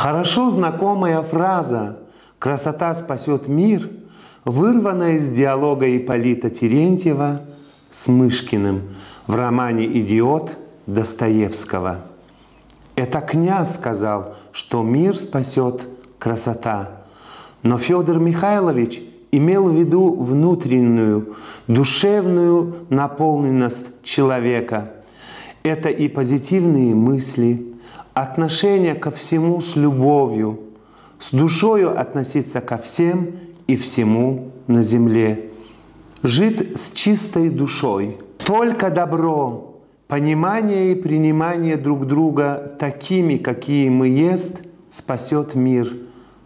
Хорошо знакомая фраза «красота спасет мир» вырвана из диалога Ипполита Терентьева с Мышкиным в романе «Идиот» Достоевского. Это князь сказал, что мир спасет красота. Но Федор Михайлович имел в виду внутреннюю, душевную наполненность человека. Это и позитивные мысли, отношение ко всему с любовью, с душою относиться ко всем и всему на земле. Жить с чистой душой. Только добро, понимание и принимание друг друга такими, какие мы есть, спасет мир.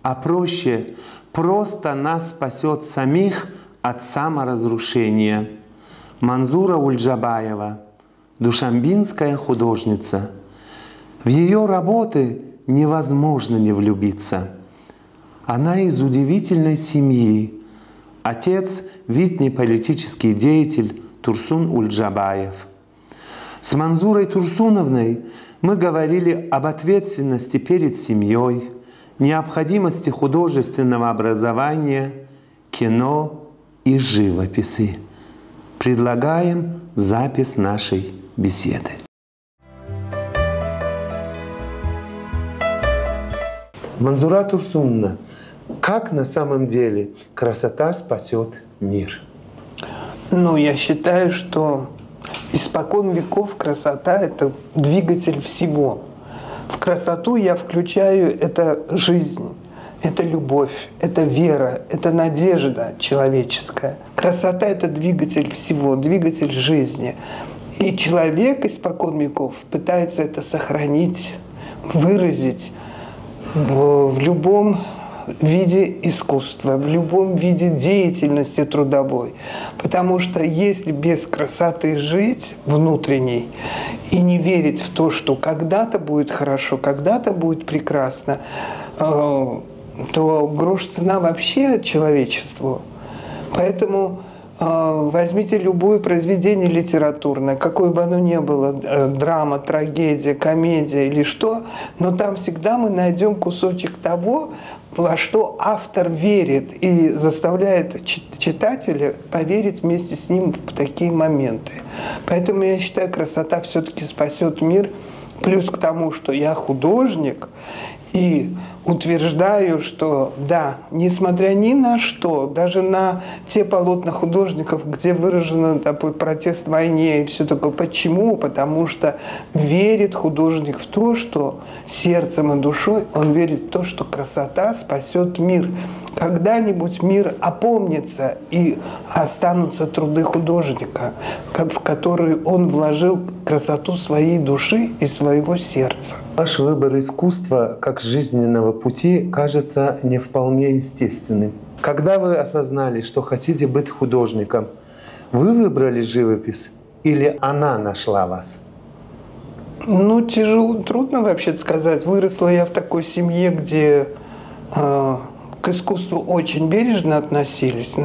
А проще, просто нас спасет самих от саморазрушения. Манзура Ульджабаева, душанбинская художница. В ее работы невозможно не влюбиться. Она из удивительной семьи. Отец – видный политический деятель Турсун Ульджабаев. С Манзурой Турсуновной мы говорили об ответственности перед семьей, необходимости художественного образования, кино и живописи. Предлагаем запись нашей беседы. Манзура Турсуновна, как на самом деле красота спасет мир? Ну, я считаю, что испокон веков красота – это двигатель всего. В красоту я включаю это жизнь, это любовь, это вера, это надежда человеческая. Красота – это двигатель всего, двигатель жизни. И человек испокон веков пытается это сохранить, выразить в любом виде искусства, в любом виде деятельности трудовой. Потому что если без красоты жить внутренней и не верить в то, что когда-то будет хорошо, когда-то будет прекрасно, то грош цена вообще человечеству. Поэтому возьмите любое произведение литературное, какое бы оно ни было, драма, трагедия, комедия или что, но там всегда мы найдем кусочек того, во что автор верит и заставляет читателя поверить вместе с ним в такие моменты. Поэтому я считаю, красота все-таки спасет мир. Плюс к тому, что я художник, и утверждаю, что да, несмотря ни на что, даже на те полотна художников, где выражен такой протест войне и все такое. Почему? Потому что верит художник в то, что сердцем и душой он верит в то, что красота спасет мир. Когда-нибудь мир опомнится, и останутся труды художника, в которые он вложил красоту своей души и своего сердца. Ваш выбор искусства как жизненного пути кажется не вполне естественным. Когда вы осознали, что хотите быть художником, вы выбрали живопись или она нашла вас? Ну, тяжело, трудно вообще сказать. Выросла я в такой семье, где к искусству очень бережно относились,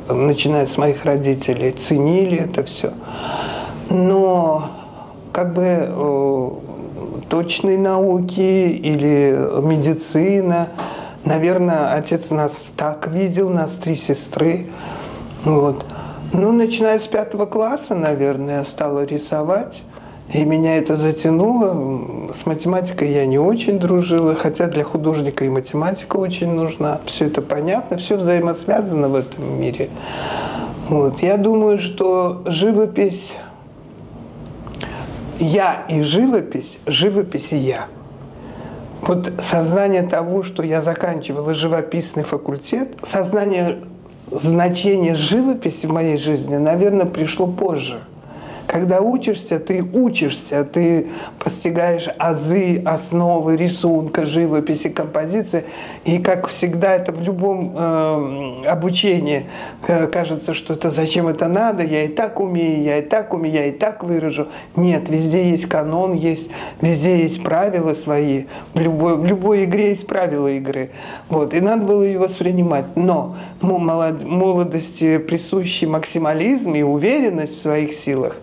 начиная с моих родителей, ценили это все. Но как бы точной науки или медицина, наверное, отец нас так видел, нас 3 сестры. Вот. Ну, начиная с 5 класса, наверное, я стала рисовать. И меня это затянуло. С математикой я не очень дружила, хотя для художника и математика очень нужна. Все это понятно, все взаимосвязано в этом мире. Вот. Я думаю, что живопись... Я и живопись, живопись и я. Вот сознание того, что я заканчивала живописный факультет, сознание значения живописи в моей жизни, наверное, пришло позже. Когда учишься, ты постигаешь азы, основы рисунка, живописи, композиции. И, как всегда, это в любом обучении кажется, что это зачем это надо, я и так умею, я и так умею, я и так выражу. Нет, везде есть канон, везде есть правила свои. В любой игре есть правила игры. Вот, и надо было ее воспринимать. Но молодости присущий максимализм и уверенность в своих силах.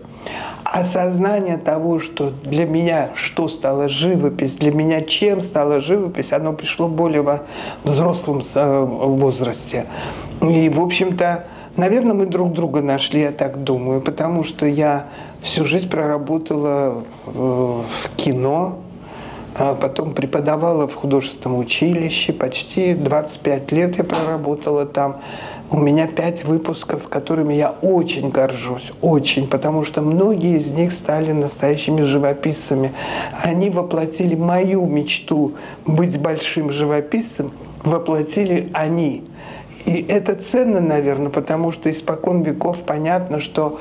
осознание того, что для меня что стала живопись, для меня чем стала живопись, оно пришло более во взрослом возрасте. И, в общем-то, наверное, мы друг друга нашли, я так думаю, потому что я всю жизнь проработала в кино, потом преподавала в художественном училище, почти 25 лет я проработала там. У меня 5 выпусков, которыми я очень горжусь, очень, потому что многие из них стали настоящими живописцами. Они воплотили мою мечту быть большим живописцем, воплотили они. И это ценно, наверное, потому что испокон веков понятно, что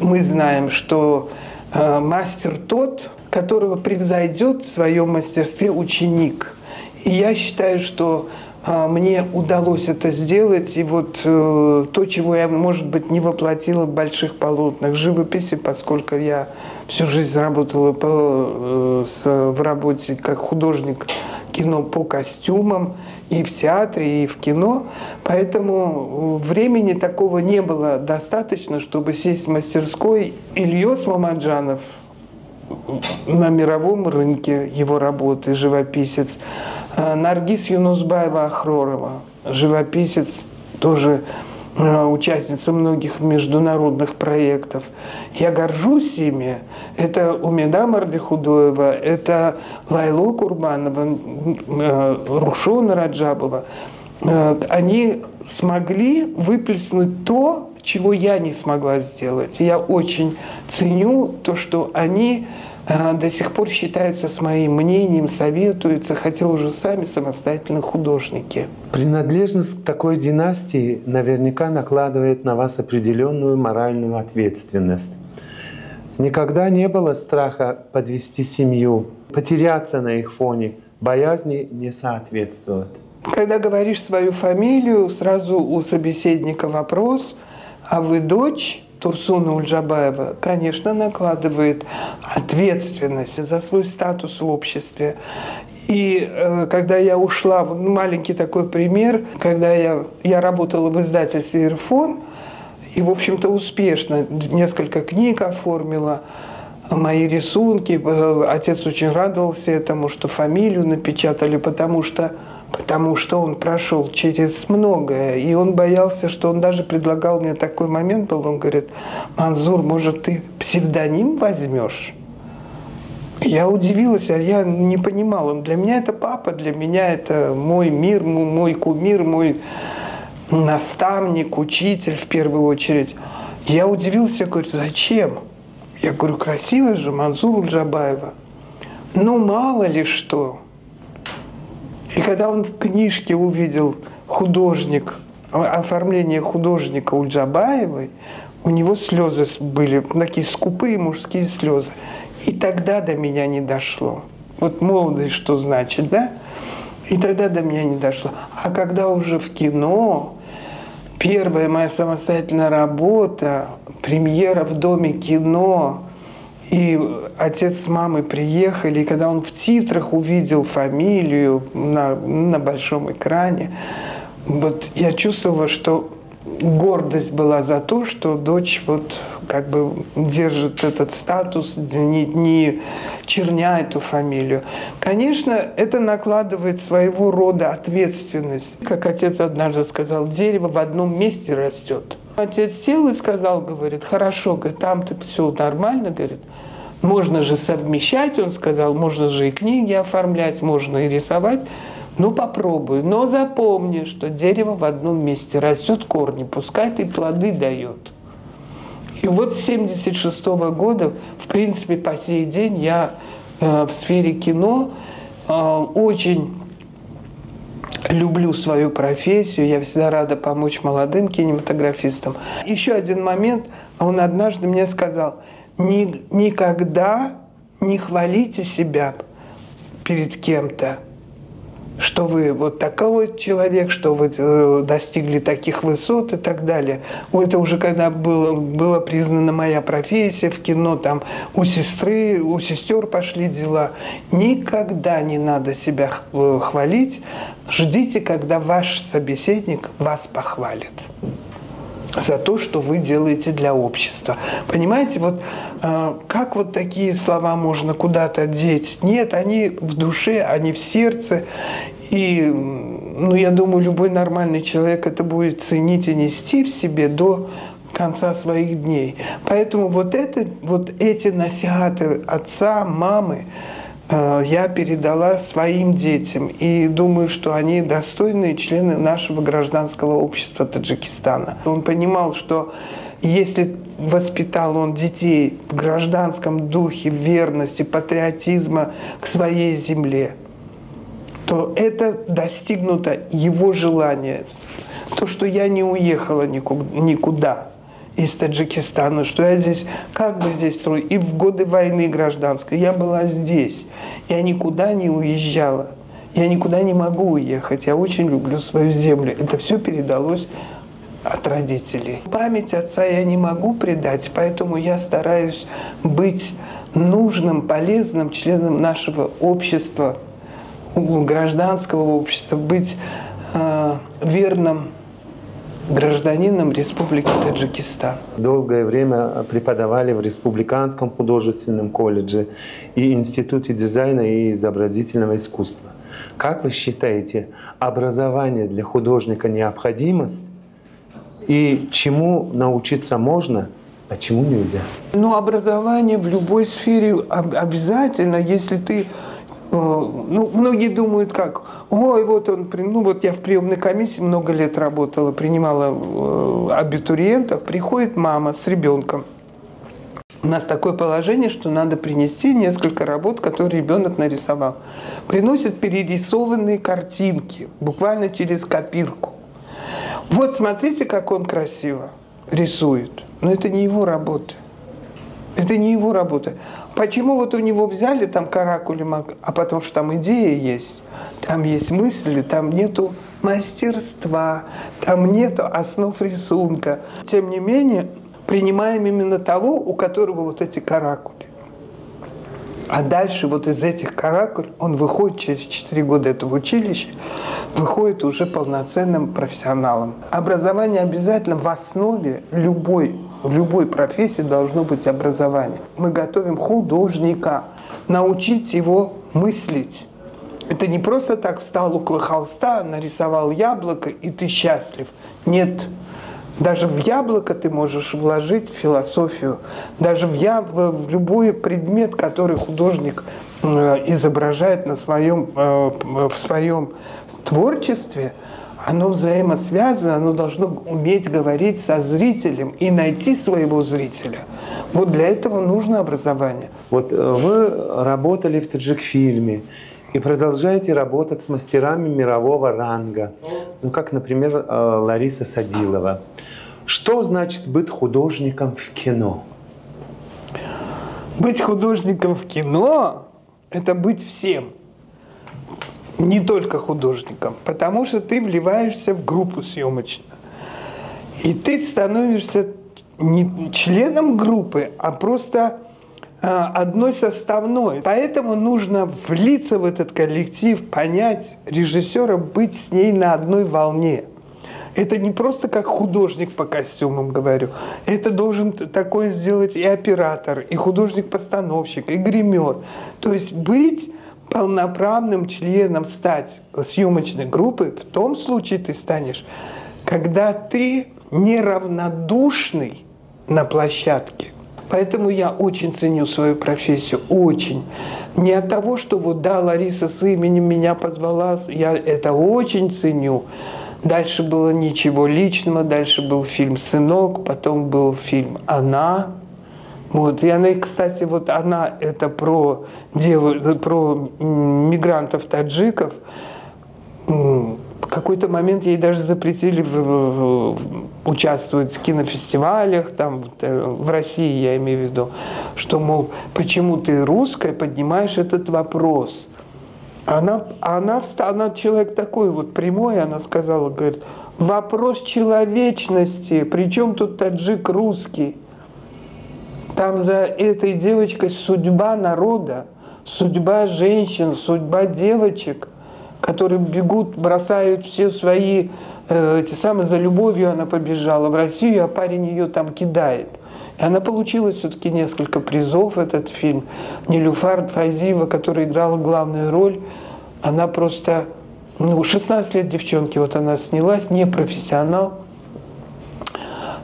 мы знаем, что мастер тот, которого превзойдет в своем мастерстве ученик. И я считаю, что мне удалось это сделать, и вот то, чего я, может быть, не воплотила в больших полотнах живописи, поскольку я всю жизнь работала в работе как художник кино по костюмам, и в театре, и в кино, поэтому времени такого не было достаточно, чтобы сесть в мастерской. Ильёс Мамаджанов на мировом рынке, его работы, живописец. Наргиз Юнусбаева-Ахророва, живописец, тоже участница многих международных проектов. Я горжусь ими. Это Умида Мардихудоева, это Лайло Курбанова, Рушона Раджабова. Они смогли выплеснуть то, чего я не смогла сделать. И я очень ценю то, что они до сих пор считаются с моим мнением, советуются, хотя уже сами самостоятельные художники. Принадлежность к такой династии наверняка накладывает на вас определенную моральную ответственность. Никогда не было страха подвести семью, потеряться на их фоне, боязни не соответствовать. Когда говоришь свою фамилию, сразу у собеседника вопрос: а вы дочь Турсуна Ульджабаева? Конечно, накладывает ответственность за свой статус в обществе. И когда я ушла, маленький такой пример, когда я работала в издательстве «Ирфон», и, в общем-то, успешно несколько книг оформила, мои рисунки. Отец очень радовался этому, что фамилию напечатали, потому что он прошел через многое, и он боялся, что он даже предлагал мне такой момент был, он говорит: Манзур, может, ты псевдоним возьмешь? Я удивилась, а я не понимала. Для меня это папа, для меня это мой мир, мой кумир, мой наставник, учитель в первую очередь. Я удивился, говорю: зачем? Я говорю: красиво же, Манзур Ульджабаева. Ну, мало ли что. И когда он в книжке увидел художник, оформление художника Ульджабаевой, у него слезы были, такие скупые мужские слезы. И тогда до меня не дошло. Вот молодость что значит, да? И тогда до меня не дошло. А когда уже в кино, первая моя самостоятельная работа, премьера в Доме кино, и отец с мамой приехали, и когда он в титрах увидел фамилию на большом экране, вот я чувствовала, что гордость была за то, что дочь вот как бы держит этот статус, не черня эту фамилию. Конечно, это накладывает своего рода ответственность. Как отец однажды сказал: дерево в одном месте растет. Отец сел и сказал, говорит: хорошо, говорит, там-то все нормально, говорит, можно же совмещать, он сказал, можно же и книги оформлять, можно и рисовать. Ну, попробуй. Но запомни, что дерево в одном месте растет, корни пускает и плоды дает. И вот с 1976 года, в принципе, по сей день я в сфере кино очень люблю свою профессию. Я всегда рада помочь молодым кинематографистам. Еще один момент. Он однажды мне сказал: никогда не хвалите себя перед кем-то, что вы вот такой человек, что вы достигли таких высот и так далее. Это уже когда была признана моя профессия в кино, там у сестер пошли дела. Никогда не надо себя хвалить. Ждите, когда ваш собеседник вас похвалит. за то, что вы делаете для общества. Понимаете, вот как вот такие слова можно куда-то деть? Нет, они в душе, они в сердце. И, ну, я думаю, любой нормальный человек это будет ценить и нести в себе до конца своих дней. Поэтому вот эти насихаты отца, мамы я передала своим детям. И думаю, что они достойные члены нашего гражданского общества Таджикистана. Он понимал, что если воспитал он детей в гражданском духе, верности, патриотизма к своей земле, то это достигнуто его желание. То, что я не уехала никуда из Таджикистана, что я здесь, как бы здесь строю, и в годы войны гражданской я была здесь, я никуда не уезжала, я никуда не могу уехать, я очень люблю свою землю. Это все передалось от родителей. Память отца я не могу предать, поэтому я стараюсь быть нужным, полезным членом нашего общества, гражданского общества, быть верным гражданином Республики Таджикистан. Долгое время преподавали в Республиканском художественном колледже и Институте дизайна и изобразительного искусства. Как вы считаете, образование для художника необходимость? И чему научиться можно, а чему нельзя? Ну, образование в любой сфере обязательно, если ты... Ну, многие думают как, ой, вот он, ну вот я в приемной комиссии много лет работала, принимала абитуриентов, приходит мама с ребенком. У нас такое положение, что надо принести несколько работ, которые ребенок нарисовал. Приносят перерисованные картинки, буквально через копирку. Вот смотрите, как он красиво рисует. Но это не его работа. Это не его работа. Почему вот у него взяли там каракули, а потому что там идея есть, там есть мысли, там нету мастерства, там нету основ рисунка. Тем не менее, принимаем именно того, у которого вот эти каракули. А дальше вот из этих каракуль он выходит через 4 года этого училища, выходит уже полноценным профессионалом. Образование обязательно в основе в любой профессии должно быть образование. Мы готовим художника, научить его мыслить. Это не просто так встал около холста, нарисовал яблоко, и ты счастлив. Нет. Даже в яблоко ты можешь вложить философию. Даже в любой предмет, который художник изображает в своем творчестве, оно взаимосвязано, оно должно уметь говорить со зрителем и найти своего зрителя. Вот для этого нужно образование. Вот вы работали в Таджикфильме и продолжаете работать с мастерами мирового ранга, ну как, например, Лариса Садилова. Что значит быть художником в кино? Быть художником в кино – это быть всем. Не только художником, потому что ты вливаешься в группу съемочную. И ты становишься не членом группы, а просто одной составной. Поэтому нужно влиться в этот коллектив, понять режиссера, быть с ней на одной волне. Это не просто как художник по костюмам, говорю. Это должен такое сделать и оператор, и художник-постановщик, и гример. То есть быть полноправным членом, стать съемочной группы, в том случае ты станешь, когда ты неравнодушный на площадке. Поэтому я очень ценю свою профессию, очень. Не от того, что вот да, Лариса с именем меня позвала, я это очень ценю. Дальше было ничего личного, дальше был фильм «Сынок», потом был фильм «Она». Вот. И она, кстати, вот «Она» — это про мигрантов-таджиков. В какой-то момент ей даже запретили участвовать в кинофестивалях, там, в России, я имею в виду, что, мол, почему ты русская поднимаешь этот вопрос? Она человек такой вот прямой, она сказала, говорит, вопрос человечности, причем тут таджик русский? Там за этой девочкой судьба народа, судьба женщин, судьба девочек. которые бегут, бросают все свои, эти самые, за любовью она побежала в Россию, а парень ее там кидает. И она получила все-таки несколько призов, этот фильм. Нилюфар Файзиева, которая играла главную роль, она просто, 16 лет девчонки, вот она снялась, не профессионал.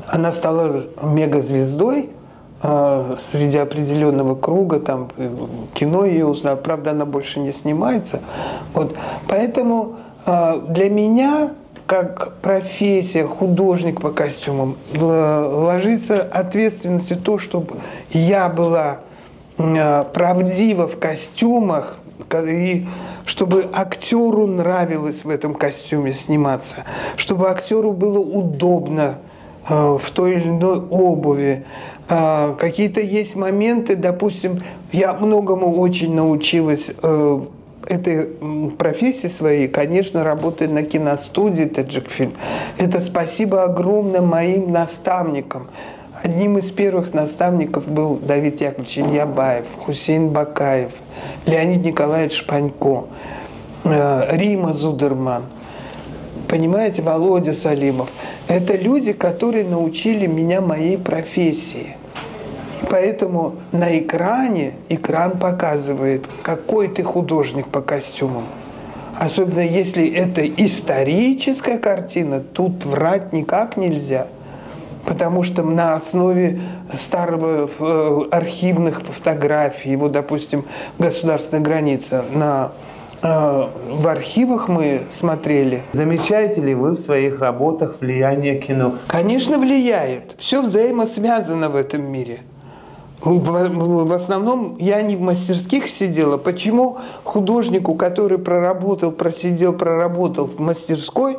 Она стала мегазвездой среди определенного круга, там кино ее узнал, правда, она больше не снимается. Вот. Поэтому для меня, как профессия, художник по костюмам, ложится ответственность в то, чтобы я была правдива в костюмах, и чтобы актеру нравилось в этом костюме сниматься, чтобы актеру было удобно в той или иной обуви. Какие-то есть моменты, допустим, я многому очень научилась этой профессии своей, конечно, работая на киностудии «Таджикфильм». Это спасибо огромное моим наставникам. Одним из первых наставников был Давид Яковлевич Ильябаев, Хусейн Бакаев, Леонид Николаевич Шпанько, Рима Зудерман, понимаете, Володя Салимов. Это люди, которые научили меня моей профессии. И поэтому на экране экран показывает, какой ты художник по костюмам. Особенно если это историческая картина, тут врать никак нельзя. Потому что на основе старого архивных фотографий, вот, допустим, «Государственная граница», в архивах мы смотрели. Замечаете ли вы в своих работах влияние кино? Конечно, влияет. Все взаимосвязано в этом мире. В основном я не в мастерских сидела. Почему художнику, который проработал в мастерской,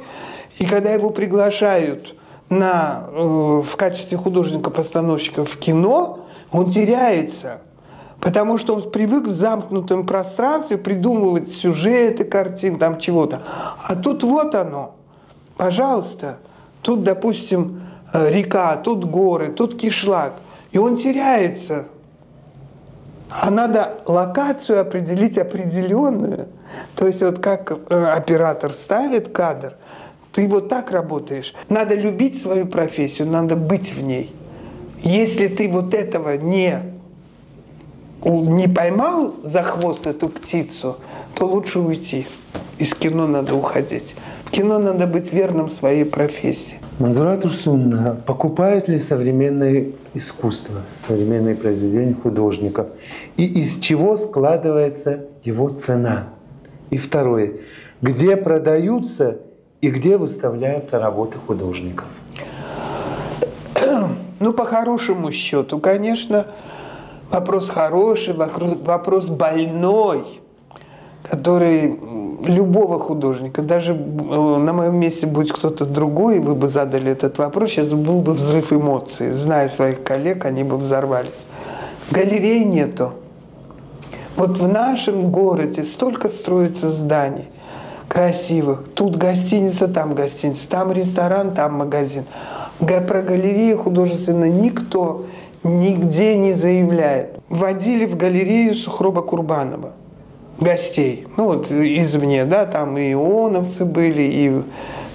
и когда его приглашают в качестве художника-постановщика в кино, он теряется? Потому что он привык в замкнутом пространстве придумывать сюжеты картин, там чего-то. А тут вот оно, пожалуйста. Тут, допустим, река, тут горы, тут кишлак. И он теряется. А надо локацию определить определенную. То есть вот как оператор ставит кадр, ты вот так работаешь. Надо любить свою профессию, надо быть в ней. Если ты вот этого не поймал за хвост эту птицу, то лучше уйти. Из кино надо уходить. В кино надо быть верным своей профессии. Манзура Турсуновна, покупают ли современное искусство, современные произведения художников? И из чего складывается его цена? И второе. Где продаются и где выставляются работы художников? Ну, по хорошему счету, конечно, вопрос хороший, вопрос больной, который любого художника, даже на моем месте будь кто-то другой, вы бы задали этот вопрос, сейчас был бы взрыв эмоций. Зная своих коллег, они бы взорвались. Галерей нету. Вот в нашем городе столько строится зданий красивых. Тут гостиница, там ресторан, там магазин. Про галерею художественно никто нигде не заявляет. Водили в галерею Сухроба Курбанова гостей, ну вот извне, да, там и ионовцы были, и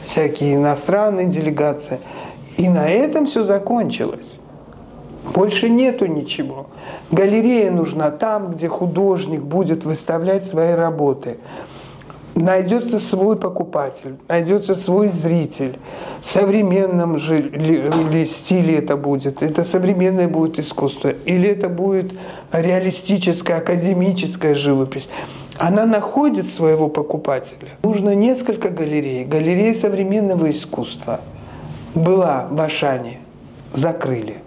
всякие иностранные делегации. И на этом все закончилось. Больше нету ничего. Галерея нужна там, где художник будет выставлять свои работы. Найдется свой покупатель, найдется свой зритель. В современном же стиле это будет. Это современное будет искусство. Или это будет реалистическая, академическая живопись. Она находит своего покупателя. Нужно несколько галерей. Галерея современного искусства была в Ашане, закрыли.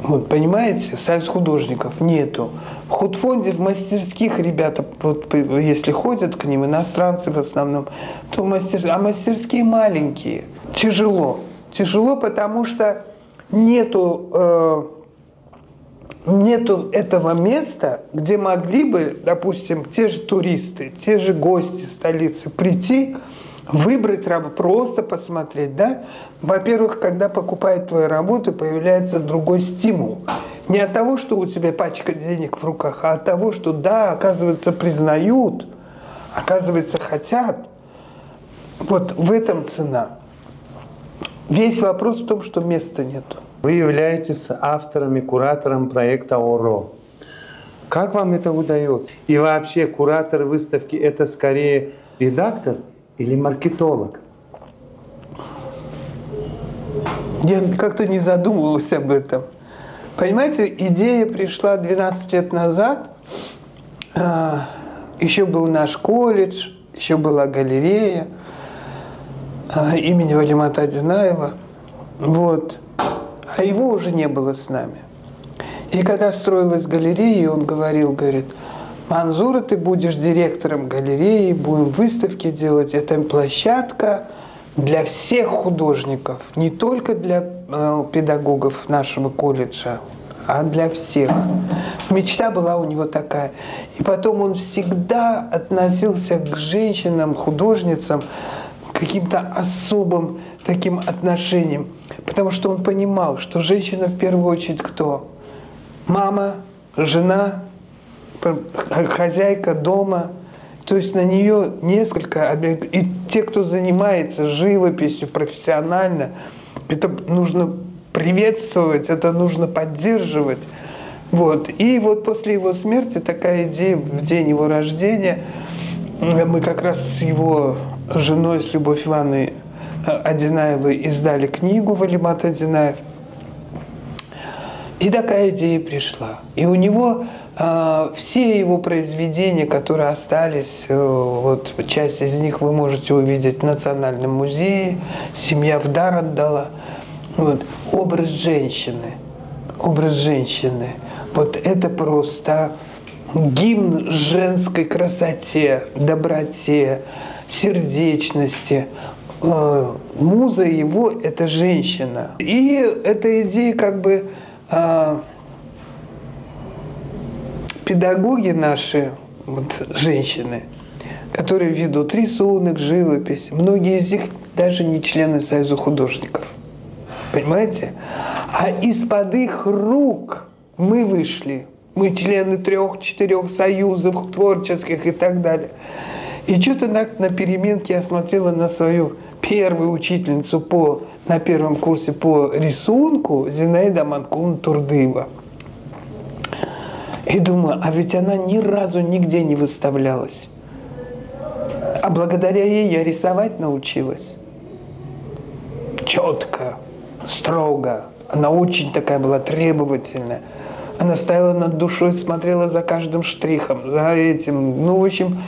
Вот, понимаете, союз художников нету. В худфонде, в мастерских ребята, вот, если ходят к ним, иностранцы в основном, то мастерские маленькие. Тяжело. Тяжело, потому что нету этого места, где могли бы, допустим, те же туристы, те же гости столицы прийти, выбрать работу, просто посмотреть, да? Во-первых, когда покупают твою работу, появляется другой стимул. Не от того, что у тебя пачка денег в руках, а от того, что, да, оказывается, признают, оказывается, хотят. Вот в этом цена. Весь вопрос в том, что места нету. Вы являетесь автором и куратором проекта ОРО. Как вам это удается? И вообще, куратор выставки — это скорее редактор или маркетолог? Я как-то не задумывалась об этом. Понимаете, идея пришла 12 лет назад. Еще был наш колледж, еще была галерея имени Валимата Одинаева. Вот. А его уже не было с нами. И когда строилась галерея, он говорит: Манзура, ты будешь директором галереи, будем выставки делать. Это площадка для всех художников, не только для педагогов нашего колледжа, а для всех. Мечта была у него такая. И потом он всегда относился к женщинам, художницам, каким-то особым таким отношением. Потому что он понимал, что женщина в первую очередь кто? Мама, жена, хозяйка дома. То есть на нее несколько объектов. И те, кто занимается живописью профессионально, это нужно приветствовать, это нужно поддерживать. Вот. И вот после его смерти такая идея, в день его рождения, мы как раз с его женой, с Любовью Ивановной Одинаевой, издали книгу «Валимат Одинаев». И такая идея пришла. И у него все его произведения, которые остались, вот часть из них вы можете увидеть в Национальном музее, «Семья в дар отдала». Вот. Образ женщины. Образ женщины. Вот это просто гимн женской красоте, доброте, сердечности. Муза его – это женщина. И эта идея как бы педагоги наши, вот, женщины, которые ведут рисунок, живопись, многие из них даже не члены Союза художников. Понимаете? А из-под их рук мы вышли. Мы члены 3-4 союзов творческих и так далее. И что-то на переменке я смотрела на свою первую учительницу на первом курсе по рисунку, Зинаида Аманкуловна Турдыева. И думаю, а ведь она ни разу нигде не выставлялась. А благодаря ей я рисовать научилась. Четко, строго. Она очень такая была требовательная. Она стояла над душой, смотрела за каждым штрихом, за этим. Ну, в общем,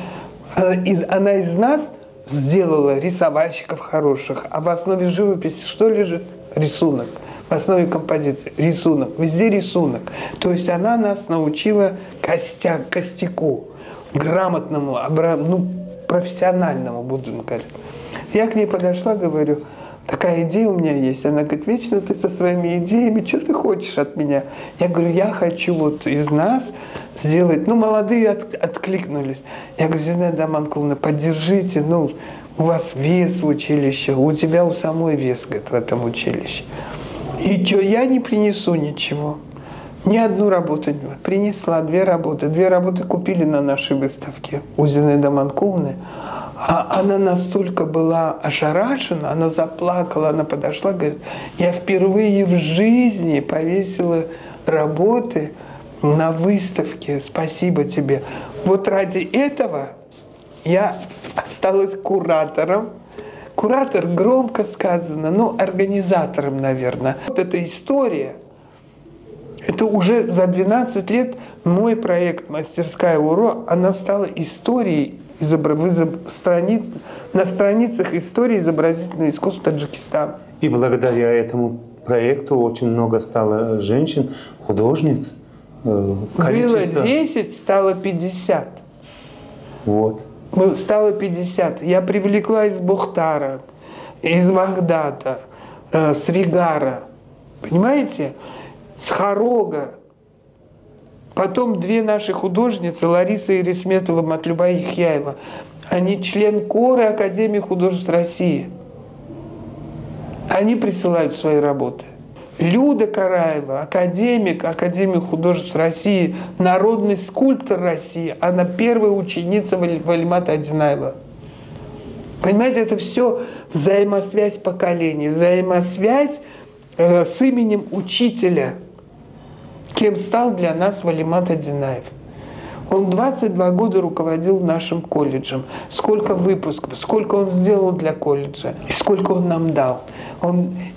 она из нас сделала рисовальщиков хороших. А в основе живописи что лежит? Рисунок. В основе композиции рисунок. Везде рисунок. То есть она нас научила костяку, грамотному, профессиональному, будем говорить. Я к ней подошла, говорю: такая идея у меня есть. Она говорит: вечно ты со своими идеями, что ты хочешь от меня? Я говорю: я хочу вот из нас сделать, молодые откликнулись. Я говорю: Зинаида Аманкуловна, поддержите, у вас вес в училище, у тебя у самой вес, говорит, в этом училище. И что, я не принесу ничего. Ни одну работу не принесла, 2 работы. 2 работы купили на нашей выставке у Зинаиды Аманкуловны. А она настолько была ошарашена, она заплакала, она подошла, говорит: я впервые в жизни повесила работы на выставке, спасибо тебе. Вот ради этого я осталась куратором. Куратор громко сказано, организатором, наверное. Вот эта история, это уже за 12 лет мой проект «Мастерская ОРО», она стала историей на страницах истории изобразительного искусства Таджикистана. И благодаря этому проекту очень много стало женщин, художниц. Было 10, стало 50. Вот. Стало 50. Я привлекла из Бухтара, из Вагдата, с Ригара, понимаете, с Хорога. Потом 2 наши художницы, Лариса Ирисметова, Матлюба Ихьяева, они член коры Академии художеств России. Они присылают свои работы. Люда Караева, академик, Академии художеств России, народный скульптор России, она первая ученица Валимата Одинаева. Понимаете, это все взаимосвязь поколений, взаимосвязь с именем учителя, кем стал для нас Валимат Одинаев. Он 22 года руководил нашим колледжем. Сколько выпусков, сколько он сделал для колледжа, и сколько он нам дал.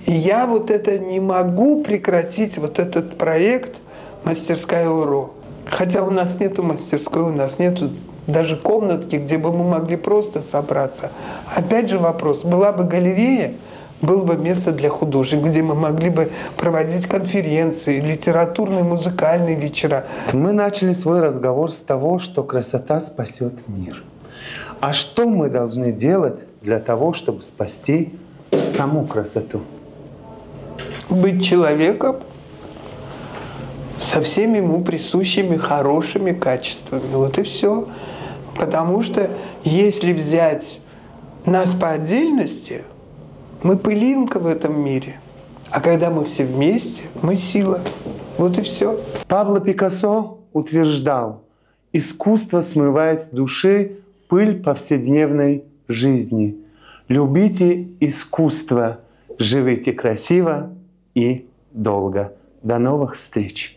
И я вот это не могу прекратить, вот этот проект «Мастерская УРО». Хотя у нас нету мастерской, у нас нету даже комнатки, где бы мы могли просто собраться. Опять же вопрос, была бы галерея, было бы место для художников, где мы могли бы проводить конференции, литературные, музыкальные вечера. Мы начали свой разговор с того, что красота спасет мир. А что мы должны делать для того, чтобы спасти саму красоту? Быть человеком со всеми ему присущими хорошими качествами. Вот и все. Потому что если взять нас по отдельности, мы пылинка в этом мире. А когда мы все вместе, мы сила. Вот и все. Пабло Пикассо утверждал, искусство смывает с души пыль повседневной жизни. Любите искусство, живите красиво и долго. До новых встреч!